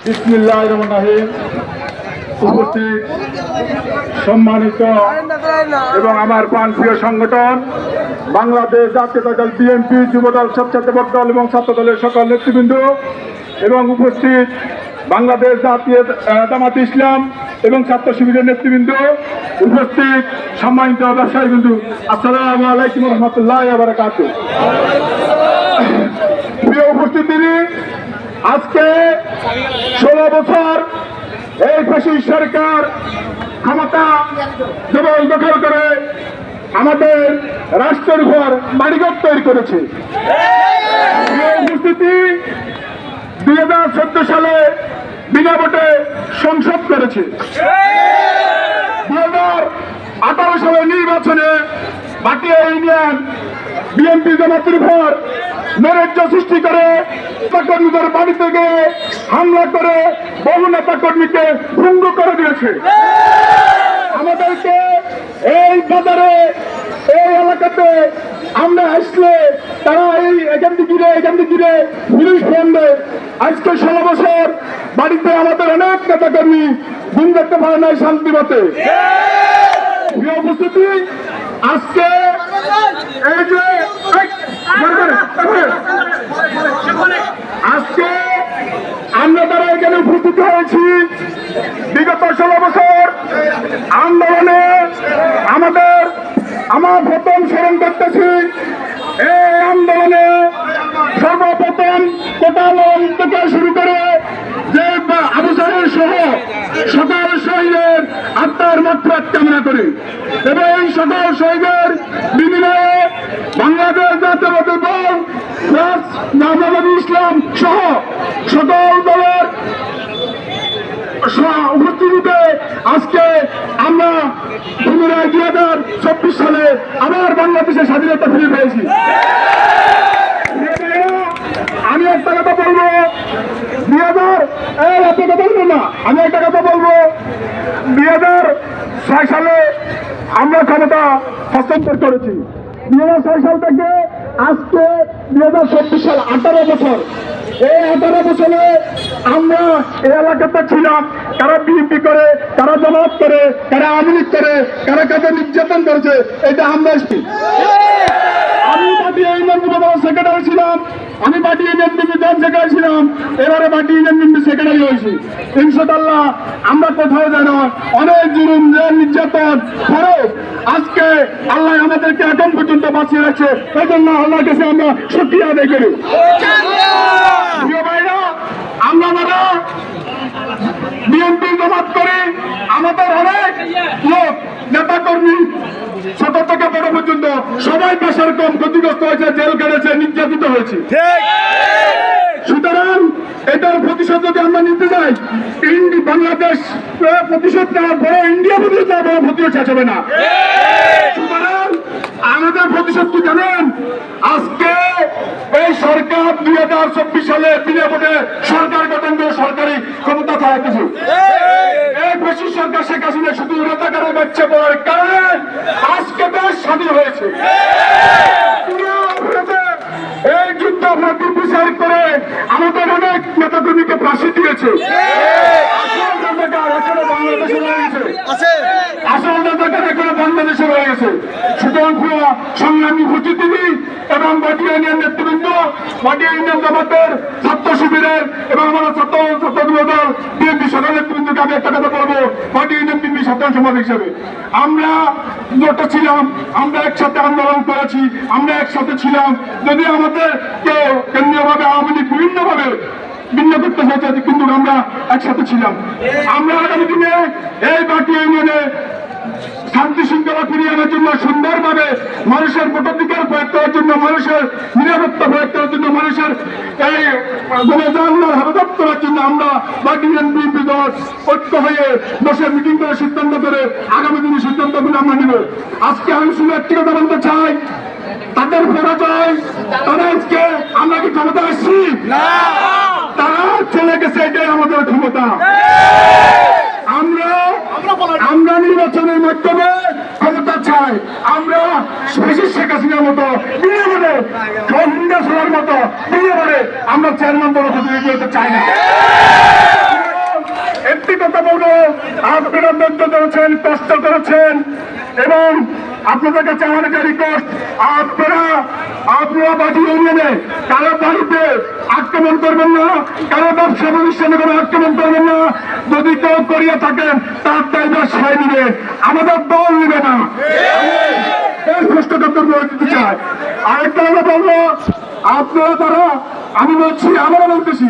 বিসমিল্লাহির রহমানির রহিম। উপস্থিত সম্মানিত এবং আমার প্রাণপ্রিয় সংগঠন বাংলাদেশ জাতীয় দল বিএনপি, যুবদল, স্বেচ্ছাসেবক দল এবং ছাত্র দলের সকল নেতৃবৃন্দ এবং উপস্থিত বাংলাদেশ জাতীয় জামাত ইসলাম এবং ছাত্র শিবিরের নেতৃবৃন্দ, উপস্থিত সম্মানিত ব্যবসায়ী বিন্দু, আসসালামু আলাইকুম রহমতুল্লাহ বারাকাতুহু। প্রিয় উপস্থিতি, আজকে 16 বছর এই ফ্যাসিস্ট সরকার ক্ষমতা দখল করে আমাদের রাষ্ট্রের উপর বাড়িঘর তৈরি করেছে। উপস্থিতি 2014 সালে বিনা ভোটে সংসদ করেছে। 2018 সালের নির্বাচনে বাটিয়া ইউনিয়ন বিএনপি জামাতের উপর নৈরাজ্য সৃষ্টি করে নেতাকর্মীদের বাড়িতে গিয়ে হামলা করে বহু নেতা কর্মীকে ভঙ্গ করে দিয়েছে। আমাদেরকে এই বাজারে এই এলাকাতে আমরা আসলে তারা এখান থেকে পুলিশ ফোনে আজকে 16 বছর বাড়িতে আমাদের অনেক নেতা কর্মী ঘুম দেখতে পারে নাই শান্তি মতে। উপস্থিতি, আজকে এই যে আজকে আমরা তারা এখানে উপস্থিত হয়েছি বিগত 16 বছর আন্দোলনে আমার প্রথম স্মরণ করতেছি। এই আন্দোলনে সর্বপ্রথম কোটালন থেকে শুরু করে যে আবু সাহেব সহ সকল শহীদের আত্মার মাত্রাত কামনা করি এবং এই সকল শহীদের বিনিময়ে বাংলাদেশ জাতীয়তাবাদী দল, জামাত ইসলাম সহ সকল দলের উপস্থিতিতে আজকে আমরা পুনরায় 2024 সালে আবার বাংলাদেশের স্বাধীনতা ফিরে পেয়েছি। আমি একটা কথা বলবো, আমি একটা কথা বলবো, 2006 সালে আমরা ক্ষমতা হস্তান্তর করেছি। 2006 সাল থেকে আজকে 2024 সাল 18 বছর। এই 18 বছরে আমরা এই এলাকাতে ছিলাম, কারা বিএনপি করে, কারা জামাত করে, কারা আওয়ামী লীগ করে, কারা কাকে নির্যাতন করেছে, এটা আমরা এসছি। আমি পার্টি ইউনিয়ন যুবদল সেক্রেটারি ছিলাম, আমি party union BNP joint secretary ছিলাম, এবারে পার্টি ইউনিয়ন বিএনপি সেক্রেটারি হয়েছি। ইনশাআল্লাহ আমরা কোথাও যেন অনেক জুলুম নির্যাতন পরে আজকে আল্লাহ আমাদেরকে এখন পর্যন্ত বাঁচিয়ে রাখছে। এই জন্য আল্লাহর কাছে আমরা শুকরিয়া আদায় করি। আমরা যারা বিএনপি জামাত করি, আমাদের অনেক লোক নেতা কর্মী ছোট থেকে বড় পর্যন্ত সবাই পেশার কম ক্ষতিগ্রস্ত হয়েছে, জেল কেটেছে, নির্যাতিত হয়েছে। সুতরাং এটার প্রতিশোধ যদি আমরা নিতে যাই, বাংলাদেশ প্রতিশোধ নেওয়ার বড়, ইন্ডিয়া প্রতিশোধ নেওয়ার বড় প্রতিশোধ চাইবে না। সুতরাং আমাদের প্রতিশোধ কি জানেন? আজকে এই সরকার 2024 সালে বিনা ভোটে সরকার গঠন করে সরকারি ক্ষমতা চালাইতেছে। এই বেশি সরকার শেখ হাসিনা শুধু রাজাকারে বাচ্চা পড়ার কারণে আজকে দেশ স্বাধীন হয়েছে। এই যুদ্ধ অপরাধী বিচার করে আমাদের অনেক নেতা কর্মীকে ফাঁসি দিয়েছে। আসল রাজাকার এখনো বাংলাদেশে রয়ে গেছে। সুতরাং সংগ্রামী উপস্থিতি এবং পার্টি ইউনিয়ন নেতৃবৃন্দ, পার্টি ইউনিয়ন জামাতের, ছাত্র শিবিরের এবং আমাদের ছাত্র দল বিএনপি সকল নেতৃবৃন্দকে আমি একটা কথা বলবো, পার্টি ইউনিয়ন বিএনপি সাধারণ সম্পাদক হিসেবে আমরা যত ছিলাম, আমরা একসাথে আন্দোলন করেছি, আমরা একসাথে ছিলাম। যদি আমাদের কেউ কেন্দ্রীয়ভাবে আওয়ামী লীগ বিভিন্নভাবে ভিন্ন করতে হয়েছে, কিন্তু আমরা একসাথে ছিলাম। আমরা আগামী দিনে এই পার্টি ইউনিয়নে শান্তি শৃঙ্খলা ফিরিয়ে আনার জন্য, সুন্দরভাবে মানুষের ভোটাধিকার প্রয়োগ করার জন্য, মানুষের নিরাপত্তা প্রয়োগ করার জন্য, মানুষের এই গণজানমাল হেফাজত করার জন্য আমরা পার্টি বিএনপি দল ঐক্য হয়ে বসে মিটিং করে সিদ্ধান্ত করে আগামী দিনে সিদ্ধান্তগুলো আমরা নিব। আজকে আমি শুধু একটি কথা বলতে চাই, তাদের পরাজয়, তারা আজকে আমরা কি ক্ষমতা আসছি? তারা চলে গেছে, এটাই আমাদের ক্ষমতা। আমরা নির্বাচনের মাধ্যমে ক্ষমতা চাই। আমরা শেখ হাসিনার মতো বিনিয়োগে মতো বিনিয়োগে আমরা চেয়ারম্যান দল হতে চাই না। করেছেন, কষ্ট করেছেন, এবং আপনাদের কাছে আমার একটা রিকোয়েস্ট, আপনারা বাড়ি ইউনিয়নে কারো বাড়িতে আক্রমণ করবেন না, কারো ব্যবসা প্রতিষ্ঠানে কোনো আক্রমণ করবেন না। যদি কেউ করিয়া থাকেন তার দায়িত্ব সে নিবে, আমাদের দল নিবে না। এই স্পষ্ট বক্তব্য দিতে চাই। আরেকটা কথা বলবো, আপনারা তারা, আমি বলছি, আমরা বলতেছি